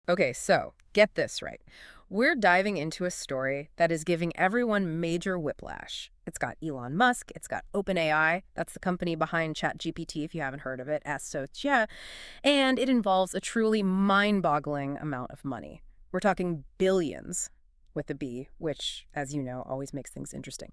Okay, so get this right. We're diving into a story that is giving everyone major whiplash. It's got Elon Musk, it's got OpenAI, that's the company behind ChatGPT if you haven't heard of it, yeah, and it involves a truly mind-boggling amount of money. We're talking billions with a B, which, as you know, always makes things interesting.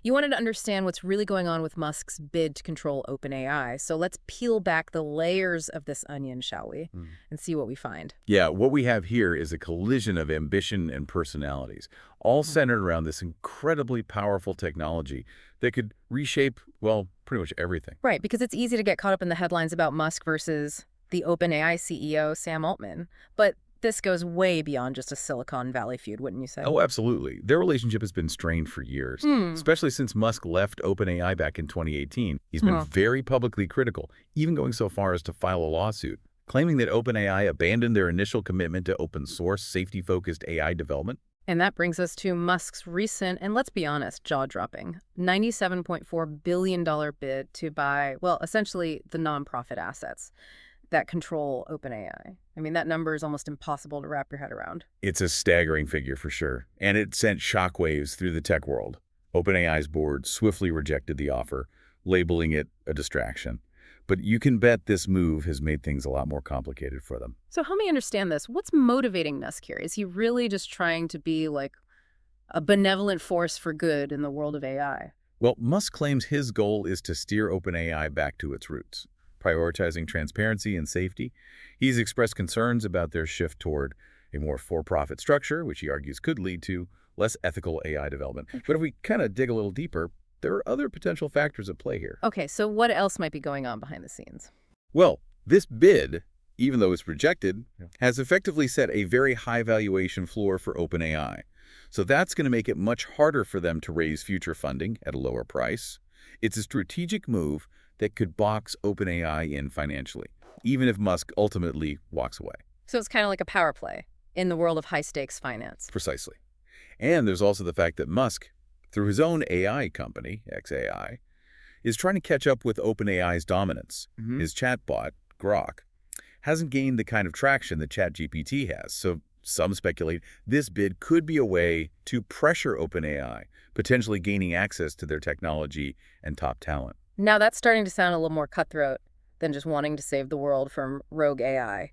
You wanted to understand what's really going on with Musk's bid to control OpenAI, so let's peel back the layers of this onion, shall we, and see what we find. Yeah, what we have here is a collision of ambition and personalities, all centered around this incredibly powerful technology that could reshape, well, pretty much everything. Right, because it's easy to get caught up in the headlines about Musk versus the OpenAI CEO, Sam Altman. But this goes way beyond just a Silicon Valley feud, wouldn't you say? Oh, absolutely. Their relationship has been strained for years, Hmm. especially since Musk left OpenAI back in 2018. He's been very publicly critical, even going so far as to file a lawsuit, claiming that OpenAI abandoned their initial commitment to open source, safety-focused AI development. And that brings us to Musk's recent, and let's be honest, jaw-dropping, $97.4 billion bid to buy, well, essentially the nonprofit assets that control OpenAI. I mean, that number is almost impossible to wrap your head around. It's a staggering figure for sure, and it sent shockwaves through the tech world. OpenAI's board swiftly rejected the offer, labeling it a distraction. But you can bet this move has made things a lot more complicated for them. So help me understand this. What's motivating Musk here? Is he really just trying to be like a benevolent force for good in the world of AI? Well, Musk claims his goal is to steer OpenAI back to its roots, prioritizing transparency and safety. He's expressed concerns about their shift toward a more for-profit structure, which he argues could lead to less ethical AI development. But if we kind of dig a little deeper, there are other potential factors at play here. Okay, so what else might be going on behind the scenes? Well, this bid, even though it's rejected, has effectively set a very high valuation floor for OpenAI. So that's going to make it much harder for them to raise future funding at a lower price. It's a strategic move that could box OpenAI in financially, even if Musk ultimately walks away. So it's kind of like a power play in the world of high-stakes finance. Precisely. And there's also the fact that Musk, through his own AI company, XAI, is trying to catch up with OpenAI's dominance. His chatbot, Grok, hasn't gained the kind of traction that ChatGPT has, so some speculate this bid could be a way to pressure OpenAI, potentially gaining access to their technology and top talent. Now that's starting to sound a little more cutthroat than just wanting to save the world from rogue AI.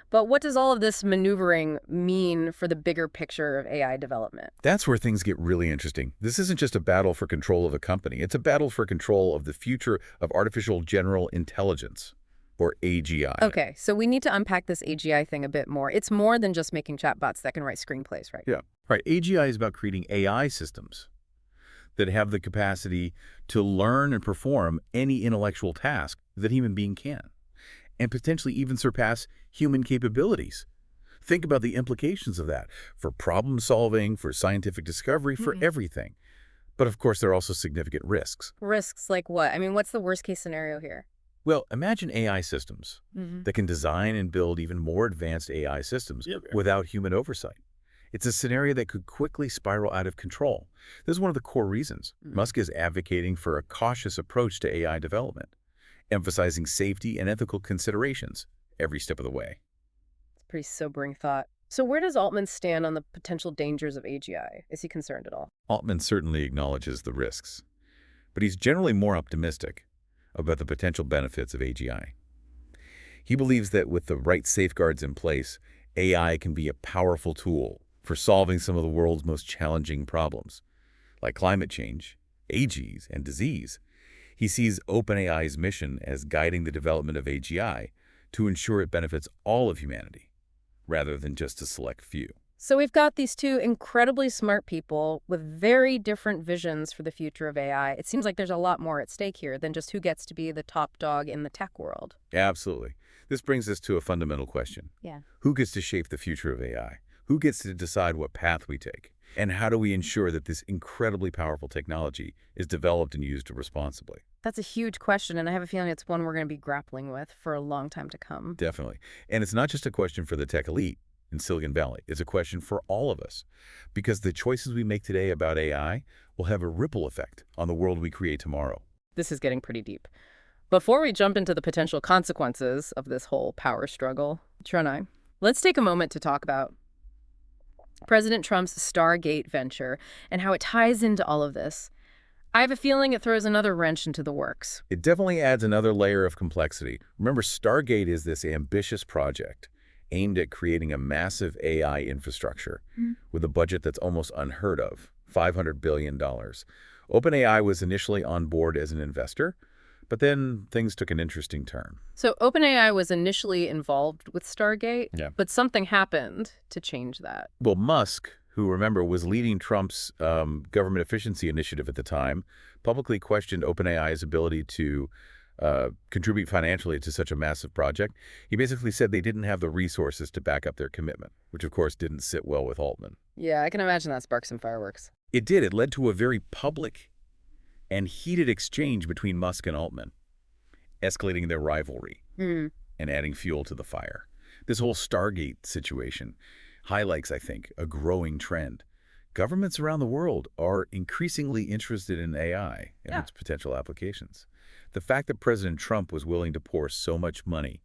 But what does all of this maneuvering mean for the bigger picture of AI development? That's where things get really interesting. This isn't just a battle for control of a company. It's a battle for control of the future of artificial general intelligence, or AGI. Okay, so we need to unpack this AGI thing a bit more. It's more than just making chatbots that can write screenplays, right? Yeah. Right. AGI is about creating AI systems that have the capacity to learn and perform any intellectual task that a human being can, and potentially even surpass human capabilities. Think about the implications of that for problem solving, for scientific discovery, for everything. But of course, there are also significant risks. Risks like what? I mean, what's the worst case scenario here? Well, imagine AI systems that can design and build even more advanced AI systems without human oversight. It's a scenario that could quickly spiral out of control. This is one of the core reasons Musk is advocating for a cautious approach to AI development, emphasizing safety and ethical considerations every step of the way. It's a pretty sobering thought. So where does Altman stand on the potential dangers of AGI? Is he concerned at all? Altman certainly acknowledges the risks, but he's generally more optimistic about the potential benefits of AGI. He believes that with the right safeguards in place, AI can be a powerful tool for solving some of the world's most challenging problems, like climate change, AGs, and disease. He sees OpenAI's mission as guiding the development of AGI to ensure it benefits all of humanity, rather than just a select few. So we've got these two incredibly smart people with very different visions for the future of AI. It seems like there's a lot more at stake here than just who gets to be the top dog in the tech world. Absolutely. This brings us to a fundamental question. Yeah. Who gets to shape the future of AI? Who gets to decide what path we take? And how do we ensure that this incredibly powerful technology is developed and used responsibly? That's a huge question, and I have a feeling it's one we're going to be grappling with for a long time to come. Definitely. And it's not just a question for the tech elite in Silicon Valley. It's a question for all of us, because the choices we make today about AI will have a ripple effect on the world we create tomorrow. This is getting pretty deep. Before we jump into the potential consequences of this whole power struggle, Trenai, Let's take a moment to talk about President Trump's Stargate venture and how it ties into all of this. I have a feeling it throws another wrench into the works. It definitely adds another layer of complexity. Remember, Stargate is this ambitious project aimed at creating a massive AI infrastructure with a budget that's almost unheard of, $500 billion. OpenAI was initially on board as an investor, but then things took an interesting turn. So OpenAI was initially involved with Stargate, Yeah. but something happened to change that. Well, Musk, who, remember, was leading Trump's government efficiency initiative at the time, publicly questioned OpenAI's ability to contribute financially to such a massive project. He basically said they didn't have the resources to back up their commitment, which, of course, didn't sit well with Altman. Yeah, I can imagine that sparked some fireworks. It did. It led to a very public and heated exchange between Musk and Altman, escalating their rivalry Hmm. and adding fuel to the fire. This whole Stargate situation highlights, I think, a growing trend. Governments around the world are increasingly interested in AI and Yeah. its potential applications. The fact that President Trump was willing to pour so much money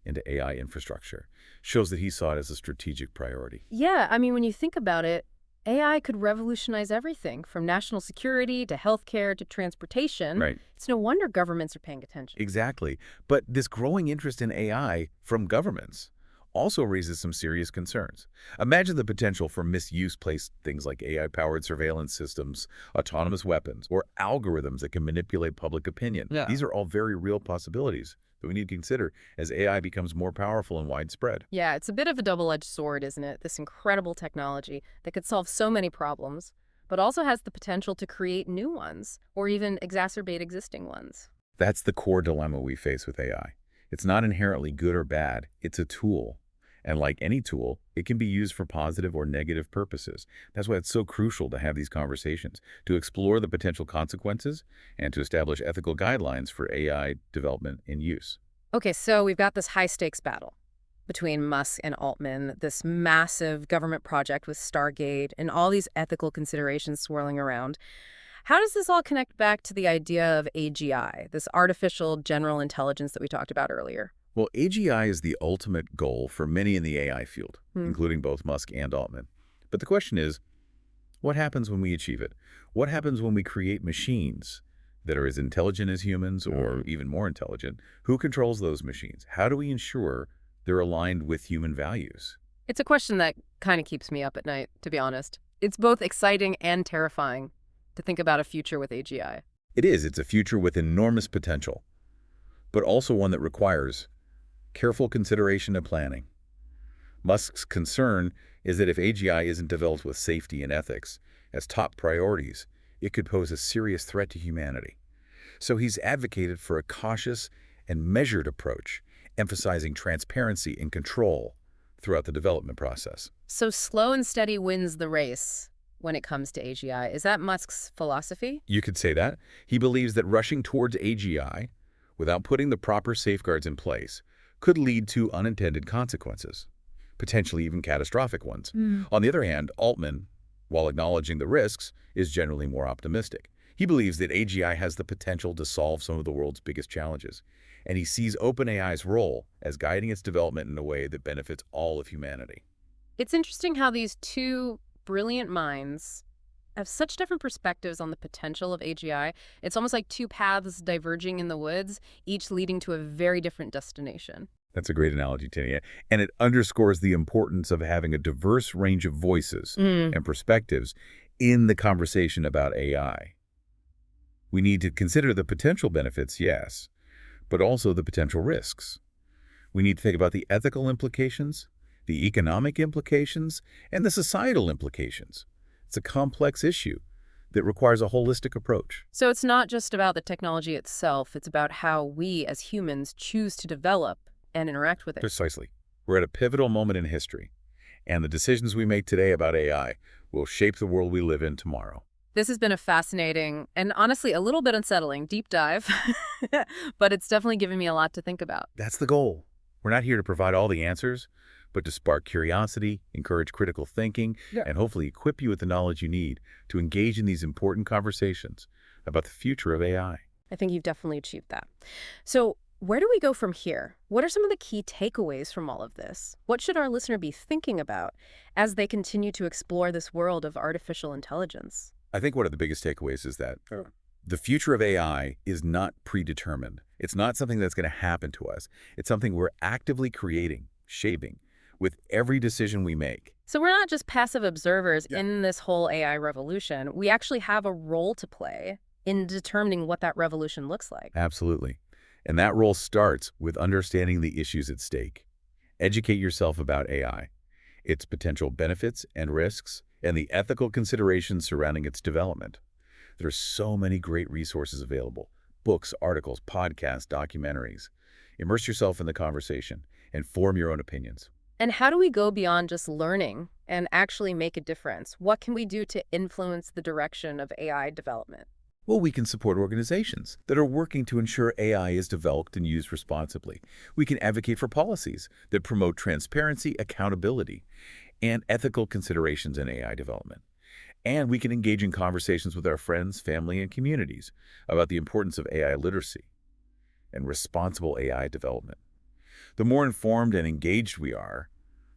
into AI infrastructure shows that he saw it as a strategic priority. Yeah, I mean, when you think about it, AI could revolutionize everything from national security to healthcare to transportation. Right. It's no wonder governments are paying attention. Exactly. But this growing interest in AI from governments also raises some serious concerns. Imagine the potential for misuse placed things like AI-powered surveillance systems, autonomous weapons, or algorithms that can manipulate public opinion. Yeah. These are all very real possibilities that we need to consider as AI becomes more powerful and widespread. Yeah, it's a bit of a double-edged sword, isn't it? This incredible technology that could solve so many problems, but also has the potential to create new ones or even exacerbate existing ones. That's the core dilemma we face with AI. It's not inherently good or bad. It's a tool. And like any tool, it can be used for positive or negative purposes. That's why it's so crucial to have these conversations, to explore the potential consequences and to establish ethical guidelines for AI development and use. Okay, so we've got this high-stakes battle between Musk and Altman, this massive government project with Stargate, and all these ethical considerations swirling around. How does this all connect back to the idea of AGI, this artificial general intelligence that we talked about earlier? Well, AGI is the ultimate goal for many in the AI field, including both Musk and Altman. But the question is, what happens when we achieve it? What happens when we create machines that are as intelligent as humans or even more intelligent? Who controls those machines? How do we ensure they're aligned with human values? It's a question that kind of keeps me up at night, to be honest. It's both exciting and terrifying to think about a future with AGI. It is. It's a future with enormous potential, but also one that requires careful consideration and planning. Musk's concern is that if AGI isn't developed with safety and ethics as top priorities, it could pose a serious threat to humanity. So he's advocated for a cautious and measured approach, emphasizing transparency and control throughout the development process. So slow and steady wins the race when it comes to AGI. Is that Musk's philosophy? You could say that. He believes that rushing towards AGI without putting the proper safeguards in place could lead to unintended consequences, potentially even catastrophic ones. On the other hand, Altman, while acknowledging the risks, is generally more optimistic. He believes that AGI has the potential to solve some of the world's biggest challenges, and he sees OpenAI's role as guiding its development in a way that benefits all of humanity. It's interesting how these two brilliant minds have such different perspectives on the potential of AGI. It's almost like two paths diverging in the woods, each leading to a very different destination. That's a great analogy, Tania. And it underscores the importance of having a diverse range of voices and perspectives in the conversation about AI. We need to consider the potential benefits, yes, but also the potential risks. We need to think about the ethical implications, the economic implications, and the societal implications. It's a complex issue that requires a holistic approach. So it's not just about the technology itself, it's about how we as humans choose to develop and interact with it. Precisely. We're at a pivotal moment in history, and the decisions we make today about AI will shape the world we live in tomorrow. This has been a fascinating and honestly a little bit unsettling deep dive, but it's definitely given me a lot to think about. That's the goal. We're not here to provide all the answers, but to spark curiosity, encourage critical thinking, and hopefully equip you with the knowledge you need to engage in these important conversations about the future of AI. I think you've definitely achieved that. So where do we go from here? What are some of the key takeaways from all of this? What should our listener be thinking about as they continue to explore this world of artificial intelligence? I think one of the biggest takeaways is that the future of AI is not predetermined. It's not something that's going to happen to us. It's something we're actively creating, shaping, with every decision we make. So we're not just passive observers in this whole AI revolution. We actually have a role to play in determining what that revolution looks like. Absolutely. And that role starts with understanding the issues at stake. Educate yourself about AI, its potential benefits and risks, and the ethical considerations surrounding its development. There are so many great resources available: books, articles, podcasts, documentaries. Immerse yourself in the conversation and form your own opinions. And how do we go beyond just learning and actually make a difference? What can we do to influence the direction of AI development? Well, we can support organizations that are working to ensure AI is developed and used responsibly. We can advocate for policies that promote transparency, accountability, and ethical considerations in AI development. And we can engage in conversations with our friends, family, and communities about the importance of AI literacy and responsible AI development. The more informed and engaged we are,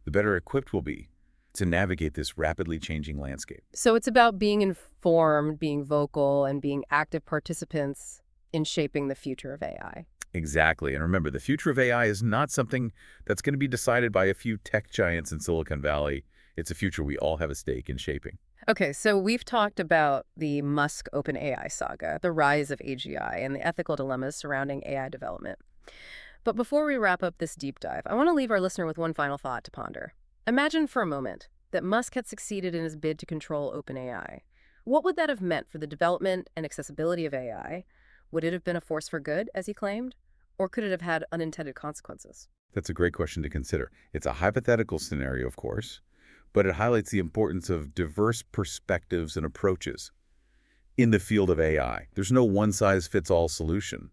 the better equipped we'll be to navigate this rapidly changing landscape. So it's about being informed, being vocal, and being active participants in shaping the future of AI. Exactly. And remember, the future of AI is not something that's going to be decided by a few tech giants in Silicon Valley. It's a future we all have a stake in shaping. Okay, so we've talked about the Musk OpenAI saga, the rise of AGI, and the ethical dilemmas surrounding AI development. But before we wrap up this deep dive, I want to leave our listener with one final thought to ponder. Imagine for a moment that Musk had succeeded in his bid to control OpenAI. What would that have meant for the development and accessibility of AI? Would it have been a force for good, as he claimed? Or could it have had unintended consequences? That's a great question to consider. It's a hypothetical scenario, of course, but it highlights the importance of diverse perspectives and approaches in the field of AI. There's no one-size-fits-all solution,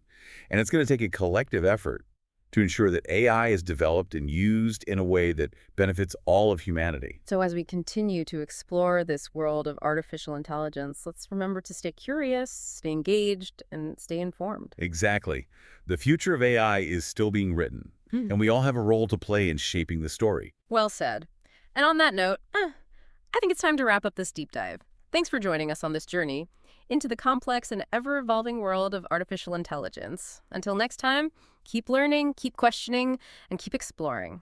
and it's going to take a collective effort to ensure that AI is developed and used in a way that benefits all of humanity. So as we continue to explore this world of artificial intelligence, let's remember to stay curious, stay engaged, and stay informed. Exactly. The future of AI is still being written, and we all have a role to play in shaping the story. Well said. And on that note, I think it's time to wrap up this deep dive. Thanks for joining us on this journey into the complex and ever-evolving world of artificial intelligence. Until next time, keep learning, keep questioning, and keep exploring.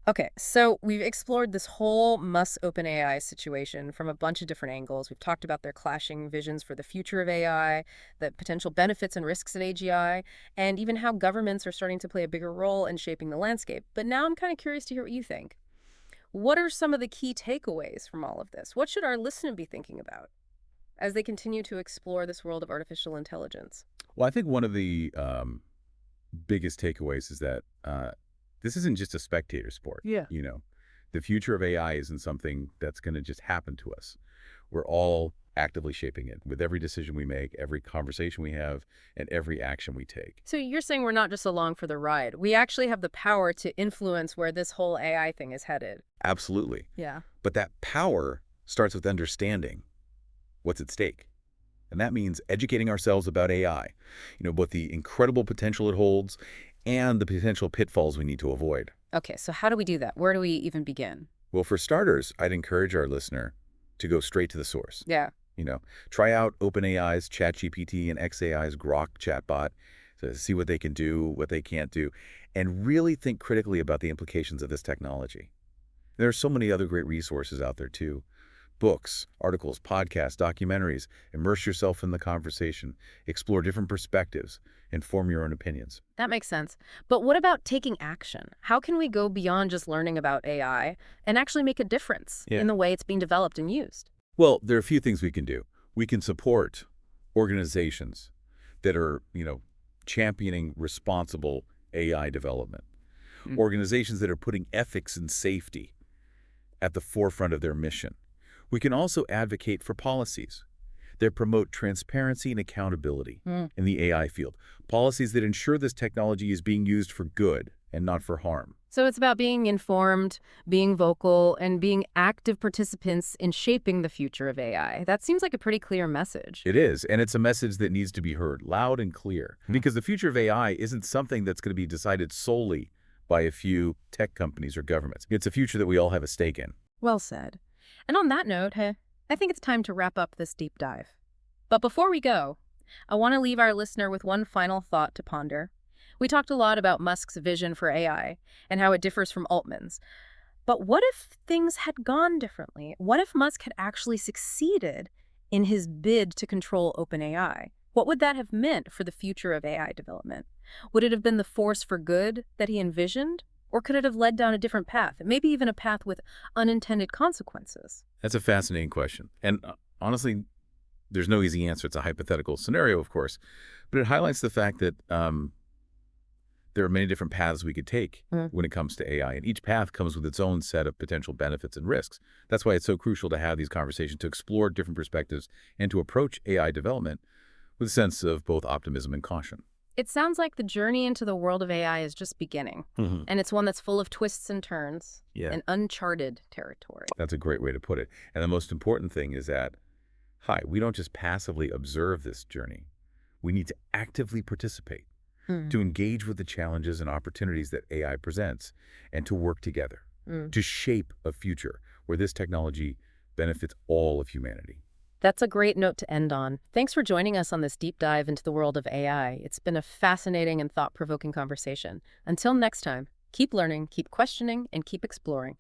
Okay, so we've explored this whole Musk OpenAI situation from a bunch of different angles. We've talked about their clashing visions for the future of AI, the potential benefits and risks at AGI, and even how governments are starting to play a bigger role in shaping the landscape. But now I'm kind of curious to hear what you think. What are some of the key takeaways from all of this? What should our listener be thinking about as they continue to explore this world of artificial intelligence? Well, I think one of the biggest takeaways is that this isn't just a spectator sport. Yeah. The future of AI isn't something that's going to just happen to us. We're all actively shaping it with every decision we make, every conversation we have, and every action we take. So you're saying we're not just along for the ride. We actually have the power to influence where this whole AI thing is headed. Absolutely. Yeah. But that power starts with understanding what's at stake. And that means educating ourselves about AI, both the incredible potential it holds and the potential pitfalls we need to avoid. Okay, so how do we do that? Where do we even begin? Well, for starters, I'd encourage our listener to go straight to the source. Yeah. Try out OpenAI's ChatGPT and xAI's Grok chatbot to see what they can do, what they can't do, and really think critically about the implications of this technology. There are so many other great resources out there, too. Books, articles, podcasts, documentaries. Immerse yourself in the conversation. Explore different perspectives and form your own opinions. That makes sense. But what about taking action? How can we go beyond just learning about AI and actually make a difference in the way it's being developed and used? Well, there are a few things we can do. We can support organizations that are, championing responsible AI development. Organizations that are putting ethics and safety at the forefront of their mission. We can also advocate for policies that promote transparency and accountability in the AI field. Policies that ensure this technology is being used for good and not for harm. So it's about being informed, being vocal, and being active participants in shaping the future of AI. That seems like a pretty clear message. It is, and it's a message that needs to be heard loud and clear. Because the future of AI isn't something that's going to be decided solely by a few tech companies or governments. It's a future that we all have a stake in. Well said. And on that note, I think it's time to wrap up this deep dive. But before we go, I want to leave our listener with one final thought to ponder. We talked a lot about Musk's vision for AI and how it differs from Altman's. But what if things had gone differently? What if Musk had actually succeeded in his bid to control OpenAI? What would that have meant for the future of AI development? Would it have been the force for good that he envisioned? Or could it have led down a different path, maybe even a path with unintended consequences? That's a fascinating question. And honestly, there's no easy answer. It's a hypothetical scenario, of course. But it highlights the fact that there are many different paths we could take when it comes to AI, and each path comes with its own set of potential benefits and risks. That's why it's so crucial to have these conversations, to explore different perspectives, and to approach AI development with a sense of both optimism and caution. It sounds like the journey into the world of AI is just beginning, and it's one that's full of twists and turns and uncharted territory. That's a great way to put it. And the most important thing is that, we don't just passively observe this journey. We need to actively participate, to engage with the challenges and opportunities that AI presents, and to work together to shape a future where this technology benefits all of humanity. That's a great note to end on. Thanks for joining us on this deep dive into the world of AI. It's been a fascinating and thought-provoking conversation. Until next time, keep learning, keep questioning, and keep exploring.